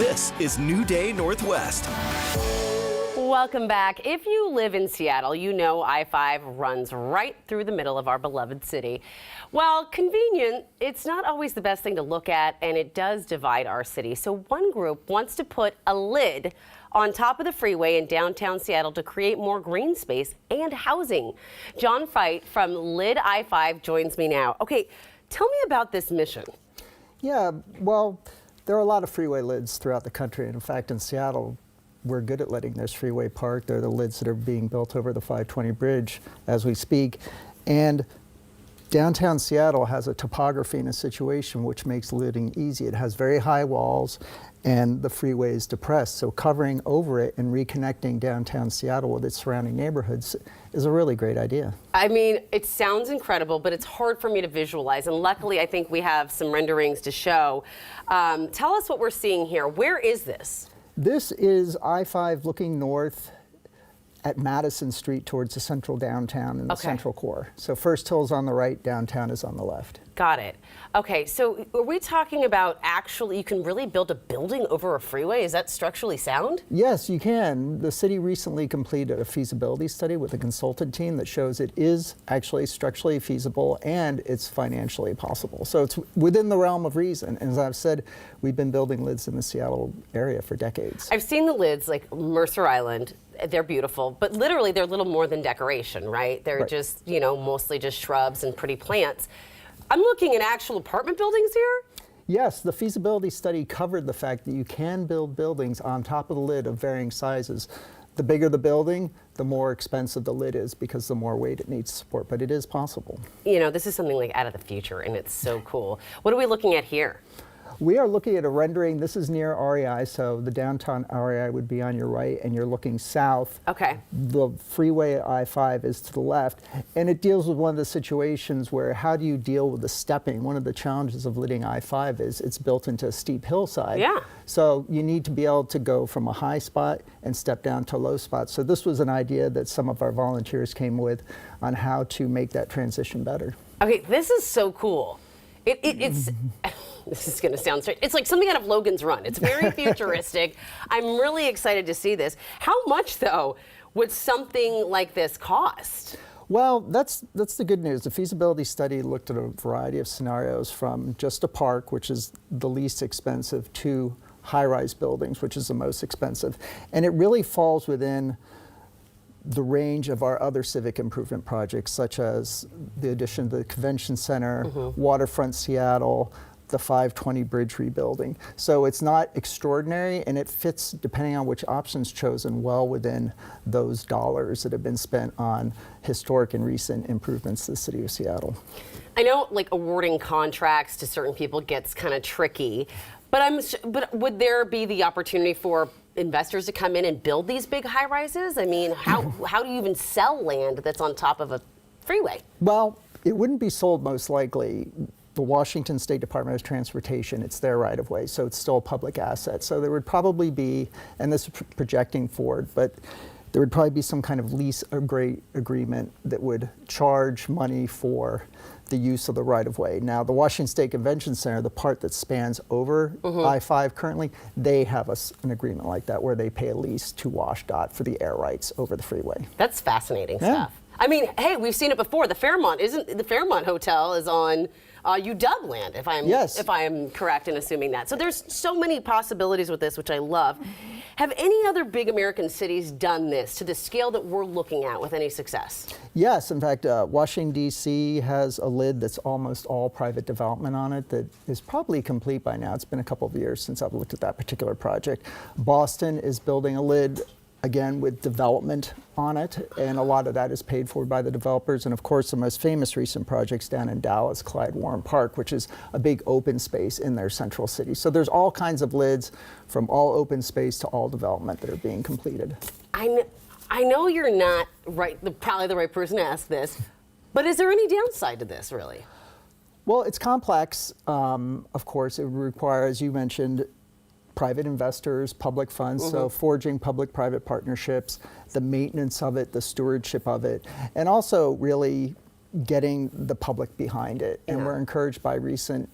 This is New Day Northwest. Welcome back. If you live in Seattle, you know I-5 runs right through the middle of our beloved city. While convenient, it's not always the best thing to look at, and it does divide our city. So one group wants to put a lid on top of the freeway in downtown Seattle to create more green space and housing. John Feit from Lid I-5 joins me now. Okay, tell me about this mission. Yeah, well, there are a lot of freeway lids throughout the country. And in fact, in Seattle, we're good at letting this freeway park. They're the lids that are being built over the 520 bridge as we speak. And downtown Seattle has a topography and a situation which makes lidding easy. It has very high walls and the freeway is depressed. So covering over it and reconnecting downtown Seattle with its surrounding neighborhoods is a really great idea. I mean, it sounds incredible, but it's hard for me to visualize. And luckily, I think we have some renderings to show. Tell us what we're seeing here. Where is this? This is I-5 looking north at Madison Street towards the central downtown and the central core. So First Hill's on the right, downtown is on the left. Got it. Okay, so are we talking about actually you can really build a building over a freeway? Is that structurally sound? Yes, you can. The city recently completed a feasibility study with a consultant team that shows it is actually structurally feasible and it's financially possible. So it's within the realm of reason. And as I've said, we've been building lids in the Seattle area for decades. I've seen the lids like Mercer Island. They're beautiful, but literally they're little more than decoration, right? They're just, you know, mostly just shrubs and pretty plants. I'm looking at actual apartment buildings here? Yes, the feasibility study covered the fact that you can build buildings on top of the lid of varying sizes. The bigger the building, the more expensive the lid is because the more weight it needs to support, but it is possible. You know, this is something like out of the future and it's so cool. What are we looking at here? We are looking at a rendering. This is near REI, so the downtown REI would be on your right, and you're looking south. Okay. The freeway I-5 is to the left, and it deals with one of the situations where how do you deal with the stepping? One of the challenges of lidding I-5 is it's built into a steep hillside. Yeah. So you need to be able to go from a high spot and step down to a low spot. So this was an idea that some of our volunteers came with on how to make that transition better. Okay, this is so cool. It's this is going to sound strange. It's like something out of Logan's Run. It's very futuristic. I'm really excited to see this. How much, though, would something like this cost? Well, that's the good news. The feasibility study looked at a variety of scenarios from just a park, which is the least expensive, to high-rise buildings, which is the most expensive. And it really falls within the range of our other civic improvement projects, such as the addition to the Convention Center, Waterfront Seattle, the 520 bridge rebuilding. So it's not extraordinary, and it fits, depending on which option's chosen, well within those dollars that have been spent on historic and recent improvements to the city of Seattle. I know, like, awarding contracts to certain people gets kind of tricky, but would there be the opportunity for investors to come in and build these big high-rises? I mean, how do you even sell land that's on top of a freeway? Well, it wouldn't be sold most likely. The Washington State Department of Transportation, it's their right-of-way, so it's still a public asset. So there would probably be, and this is projecting forward, but there would probably be some kind of lease agreement that would charge money for the use of the right-of-way. Now, the Washington State Convention Center, the part that spans over I-5 currently, they have an agreement like that where they pay a lease to WashDOT for the air rights over the freeway. That's fascinating stuff. I mean, hey, we've seen it before. The Fairmont Hotel is on UW land, if I am correct in assuming that. So there's so many possibilities with this, which I love. Have any other big American cities done this to the scale that we're looking at with any success? Yes, in fact, Washington, D.C. has a lid that's almost all private development on it that is probably complete by now. It's been a couple of years since I've looked at that particular project. Boston is building a lid, again, with development on it, and a lot of that is paid for by the developers. And of course, the most famous recent projects down in Dallas, Clyde Warren Park, which is a big open space in their central city. So there's all kinds of lids from all open space to all development that are being completed. I know you're not probably the right person to ask this, but is there any downside to this, really? Well, it's complex. Of course, it would require, as you mentioned, private investors, public funds, so forging public-private partnerships, the maintenance of it, the stewardship of it, and also really getting the public behind it. And we're encouraged by recent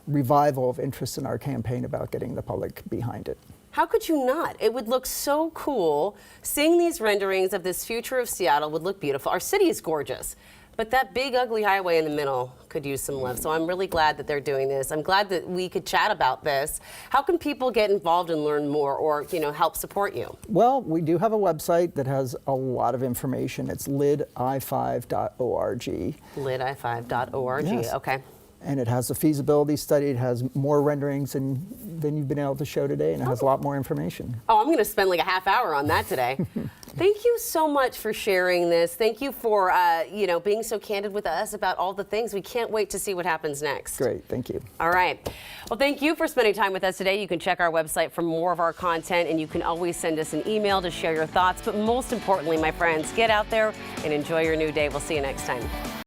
revival of interest in our campaign about getting the public behind it. How could you not? It would look so cool. Seeing these renderings of this future of Seattle would look beautiful. Our city is gorgeous, but that big ugly highway in the middle could use some love. So I'm really glad that they're doing this. I'm glad that we could chat about this. How can people get involved and learn more, or help support you? Well, we do have a website that has a lot of information. It's lidi5.org. lidi5.org. Yes. Okay. And it has a feasibility study. It has more renderings than you've been able to show today, and it has a lot more information. Oh, I'm going to spend like a half hour on that today. Thank you so much for sharing this. Thank you for being so candid with us about all the things. We can't wait to see what happens next. Great, thank you. All right. Well, thank you for spending time with us today. You can check our website for more of our content, and you can always send us an email to share your thoughts. But most importantly, my friends, get out there and enjoy your new day. We'll see you next time.